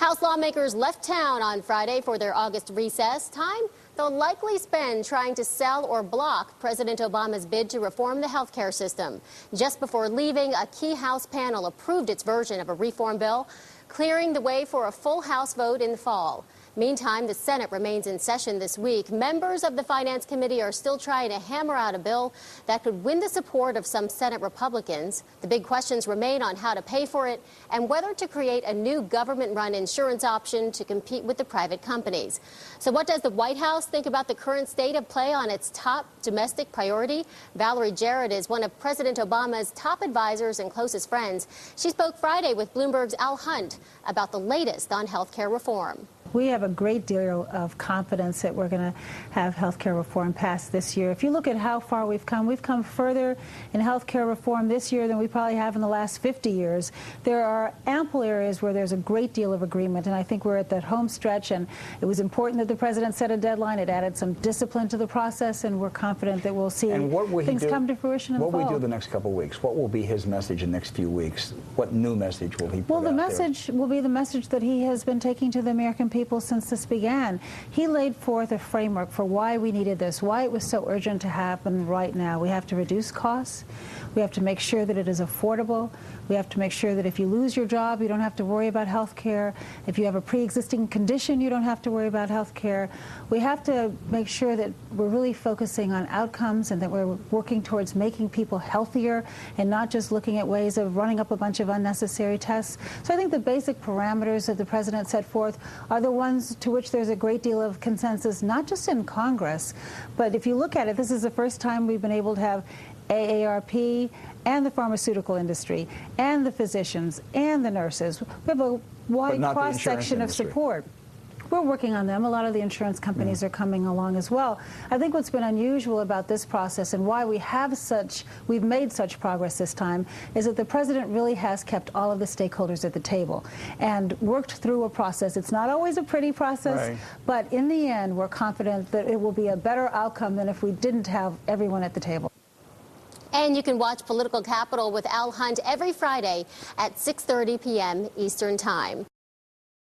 House lawmakers left town on Friday for their August recess, time they'll likely spend trying to sell or block President Obama's bid to reform the health care system. Just before leaving, a key House panel approved its version of a reform bill, clearing the way for a full House vote in the fall. Meantime, the Senate remains in session this week. Members of the Finance Committee are still trying to hammer out a bill that could win the support of some Senate Republicans. The big questions remain on how to pay for it and whether to create a new government-run insurance option to compete with the private companies. So what does the White House think about the current state of play on its top domestic priority? Valerie Jarrett is one of President Obama's top advisors and closest friends. She spoke Friday with Bloomberg's Al Hunt about the latest on health care reform. We have a great deal of confidence that we're going to have health care reform passed this year. If you look at how far we've come further in health care reform this year than we probably have in the last 50 years. There are ample areas where there's a great deal of agreement, and I think we're at that home stretch, and it was important that the president set a deadline. It added some discipline to the process, and we're confident that we'll see things come to fruition in the fall. What will we do the next couple of weeks? What will be his message in the next few weeks? What new message will he put out there? Well, the message will be the message that he has been taking to the American people since this began. He laid forth a framework for why we needed this, why it was so urgent to happen right now. We have to reduce costs. We have to make sure that it is affordable. We have to make sure that if you lose your job, you don't have to worry about health care. If you have a pre-existing condition, you don't have to worry about health care. We have to make sure that we're really focusing on outcomes and that we're working towards making people healthier and not just looking at ways of running up a bunch of unnecessary tests. So I think the basic parameters that the president set forth are the ones to which there's a great deal of consensus, not just in Congress, but if you look at it, this is the first time we've been able to have AARP and the pharmaceutical industry and the physicians and the nurses. We have a wide cross-section of support. We're working on them. A lot of the insurance companies are coming along as well. I think what's been unusual about this process and why we've made such progress this time is that the president really has kept all of the stakeholders at the table and worked through a process. It's not always a pretty process, but in the end, we're confident that it will be a better outcome than if we didn't have everyone at the table. And you can watch Political Capital with Al Hunt every Friday at 6:30 p.m. Eastern Time.